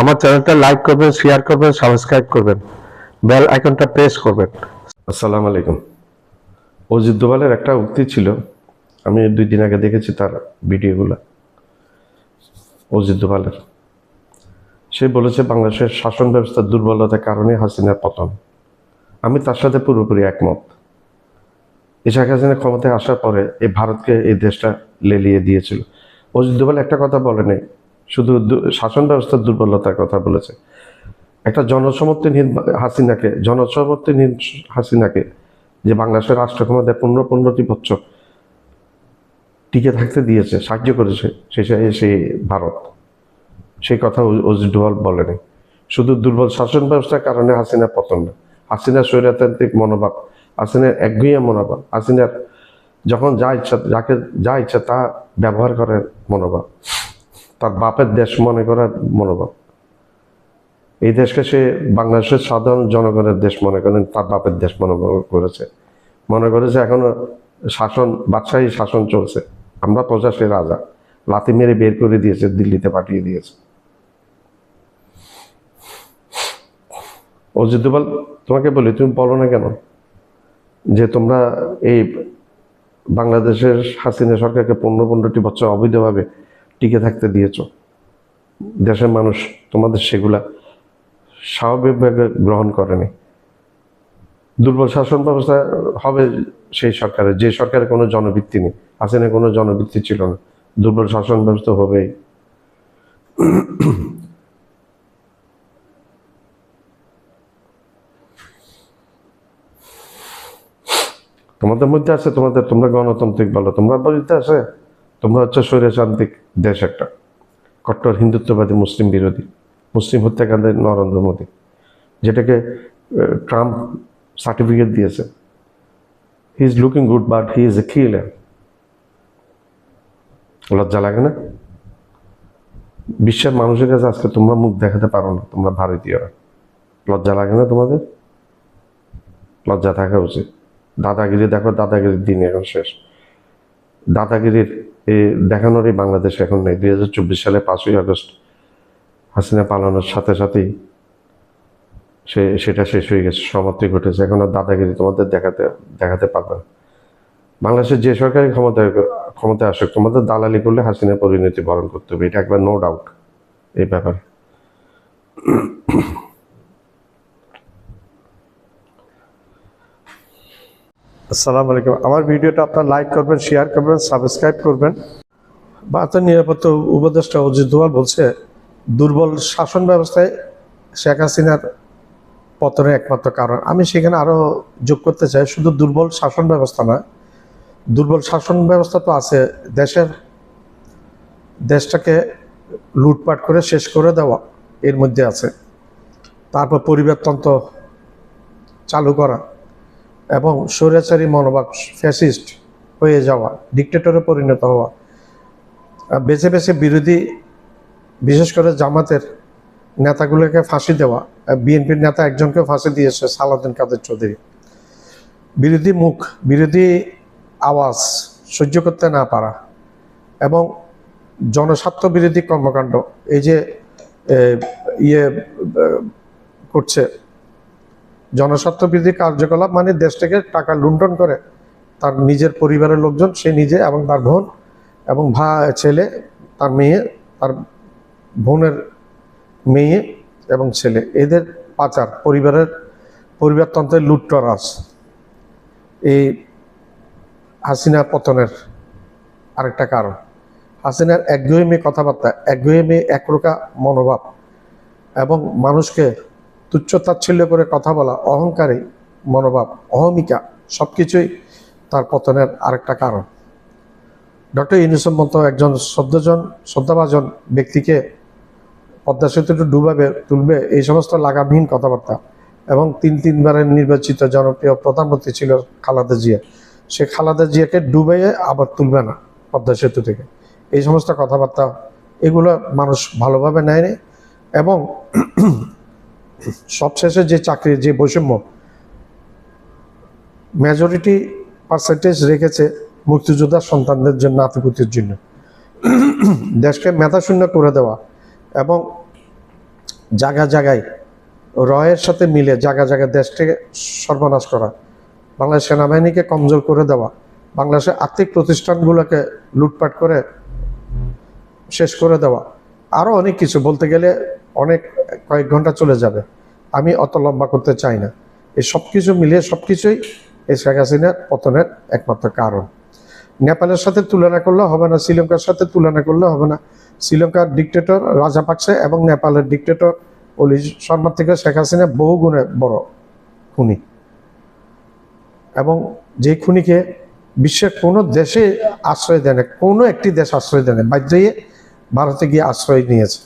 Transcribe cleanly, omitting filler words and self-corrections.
আমার চ্যানেলটা লাইক করবেন, শেয়ার করবেন, সাবস্ক্রাইব করবেন, বেল আইকনটা প্রেস করবেন। আসসালামু আলাইকুম। অজিত দোভালের একটা উক্তি ছিল, আমি 2 দিন আগে দেখেছি তার ভিডিওগুলো। অজিত দোভালের সে বলেছে বাংলাদেশের শাসন ব্যবস্থার দুর্বলতার কারণে হাসিনার পতন। আমি তার সাথে পুরোপুরি একমত। এই শেখ হাসিনা ক্ষমতায় আসার পরে এই ভারতকে এই দেশটা লেলিয়ে দিয়েছিল। অজিত দোভাল একটা কথা বলে নেই, শুধু শাসন ব্যবস্থার দুর্বলতার কথা বলেছে। একটা জনসমর্থনহীন হাসিনাকে যে বাংলাদেশের রাষ্ট্র ক্ষমতায় 15-15টি বছর টিকে থাকতে দিয়েছে, সাহায্য করেছে সেই ভারত, সেই কথা অজিত ডোভাল বলেনি। শুধু দুর্বল শাসন ব্যবস্থার কারণে হাসিনার পতন না, হাসিনার স্বৈরতান্ত্রিক মনোভাব, হাসিনার একগুঁয়ে মনোভাব, হাসিনার যখন যা ইচ্ছা তা ব্যবহার করার মনোভাব, তার বাপের দেশ মনে করার মনোভাব। এই দেশকে সে বাংলাদেশের সাধারণ জনগণের দেশ মনে করেন, তার বাপের দেশ মনে করেছে এখনো বাদশাহী শাসন চলছে, আমরা প্রজা, সে রাজা। লাথি মেরে বের করে দিয়েছে, দিল্লিতে পাঠিয়ে দিয়েছে। অজিত দোভাল, তোমাকে বলি, তুমি বলো না কেন যে তোমরা এই বাংলাদেশের হাসিনা সরকারকে 15-15টি বছর অবৈধভাবে টিকে থাকতে দিয়েছ? দেশের মানুষ তোমাদের সেগুলা স্বাভাবিকভাবে গ্রহণ করেনি। দুর্বল শাসন ব্যবস্থা হবে সেই সরকারের, যে সরকারের কোনো জনভিত্তি নেই। হাসিনার কোনো জনভিত্তি ছিল না, দুর্বল শাসন ব্যবস্থা হবেই। তোমাদের মধ্যে আছে, তোমরা গণতান্ত্রিক বলো, তোমরা বলতে আছে তোমরা হচ্ছে স্বৈরতান্ত্রিক দেশ একটা, কট্টর হিন্দুত্ববাদী, মুসলিম বিরোধী, মুসলিম হত্যাকাণ্ডের নরেন্দ্র মোদী, যেটাকে ট্রাম্প সার্টিফিকেট দিয়েছে। He is looking good but he is a killer. লজ্জা লাগে না? বিশ্বের মানুষের কাছে আজকে তোমরা মুখ দেখাতে পারো না, তোমরা ভারতীয়রা। লজ্জা লাগে না তোমাদের? লজ্জা থাকা উচিত। দাদাগিরি দেখো, দাদাগিরির দিন এখন শেষ। দাদাগিরির দেখানোরই বাংলাদেশ এখন নেই। 2024 সালে 5ই আগস্ট হাসিনা পালানোর সাথে সাথেই সেটা শেষ হয়ে গেছে, সমাপ্তি ঘটেছে। এখন আর দাদাগিরি তোমাদের দেখাতে পারবে না। বাংলাদেশের যে সরকারি ক্ষমতায় আসুক, তোমাদের দালালি করলে হাসিনা পরিণতি বরণ করতে হবে, এটা একবার নো ডাউট এই ব্যাপারে। আসসালামু আলাইকুম। আমার ভিডিওটা আপনার লাইক করবেন, শেয়ার করবেন, সাবস্ক্রাইব করবেন। ভারতের নিরাপত্তা উপদেষ্টা অজিত দোভাল বলছে দুর্বল শাসন ব্যবস্থায় শেখ হাসিনার পতনের একমাত্র কারণ। আমি সেখানে আরও যোগ করতে চাই, শুধু দুর্বল শাসন ব্যবস্থা না, দুর্বল শাসন ব্যবস্থা তো আছে, দেশটাকে লুটপাট করে শেষ করে দেওয়া এর মধ্যে আছে। তারপর পরিবারতন্ত্র চালু করা এবং স্বৈরাচারী মনোভাব, ফ্যাসিস্ট হয়ে যাওয়া, ডিক্টেটরে পরিণত হওয়া, বেছে বেছে বিরোধী, বিশেষ করে জামাতের নেতাগুলোকে ফাঁসি দেওয়া। বিএনপির নেতা একজনকে ফাঁসি দিয়েছে, সালাউদ্দিন কাদের চৌধুরী। বিরোধী আওয়াজ সহ্য করতে না পারা এবং জনস্বার্থ বিরোধী কর্মকাণ্ড, এই যে করছে জনস্বার্থ বিরোধী কার্যকলাপ, মানে দেশ থেকে টাকা লুণ্ঠন করে তার নিজের পরিবারের লোকজন, সে নিজে এবং তার বোন এবং ছেলে, তার মেয়ে, তার বোনের মেয়ে এবং ছেলে, এদের পাচার, পরিবারতন্ত্রের লুটতরাজ, এই হাসিনা পতনের আরেকটা কারণ। হাসিনার একগুঁয়েমি কথাবার্তা, একগুঁয়েমি একরোখা মনোভাব এবং মানুষকে তুচ্ছ তাচ্ছিল্য করে কথা বলা, অহংকারী মনোভাব, অহমিকা, সব কিছুই তার পতনের আরেকটা কারণ। ডক্টর ইউনূসের মতো একজন শ্রদ্ধাভাজন ব্যক্তিকে পদ্মা সেতুতে তুলবে, এই সমস্ত লাগামহীন কথাবার্তা, এবং তিনবারের নির্বাচিত জনপ্রিয় প্রধানমন্ত্রী ছিল খালেদা জিয়া, সে খালেদা জিয়াকে ডুবিয়ে আবার তুলবে না পদ্মা সেতু থেকে, এই সমস্ত কথাবার্তা, এগুলো মানুষ ভালোভাবে নেয়নি। এবং সবশেষে যে চাকরির যে বৈষম্য, মেজরিটি পার্সেন্টেজ রেখেছে মুক্তিযোদ্ধার সন্তানদের জন্য, নাতিপুতির জন্য, দেশকে মেধাশূন্য করে দেওয়া এবং জায়গায় জায়গায় রয়ের সাথে মিলে জায়গা জায়গায় দেশটাকে সর্বনাশ করা, বাংলাদেশ সেনাবাহিনীকে কমজোর করে দেওয়া, বাংলাদেশের আর্থিক প্রতিষ্ঠানগুলোকে লুটপাট করে শেষ করে দেওয়া, আরও অনেক কিছু বলতে গেলে অনেক কয়েক ঘন্টা চলে যাবে, আমি অত লম্বা করতে চাই না। এই সব কিছু মিলিয়ে সব কিছুই এই শেখ হাসিনার পতনের একমাত্র কারণ। নেপালের সাথে তুলনা করলে হবে না, শ্রীলঙ্কার সাথে তুলনা করলে হবে না। শ্রীলঙ্কার ডিক্টেটর রাজাপাকসে এবং নেপালের ডিক্টেটর অলি শর্মার থেকে শেখ হাসিনা বহু গুণে বড় খুনি, এবং যে খুনিকে বিশ্বের কোনো দেশে আশ্রয় দেয় না, কোনো একটি দেশ আশ্রয় দেয় না, বাধ্য হয়ে ভারতে গিয়ে আশ্রয় নিয়েছে।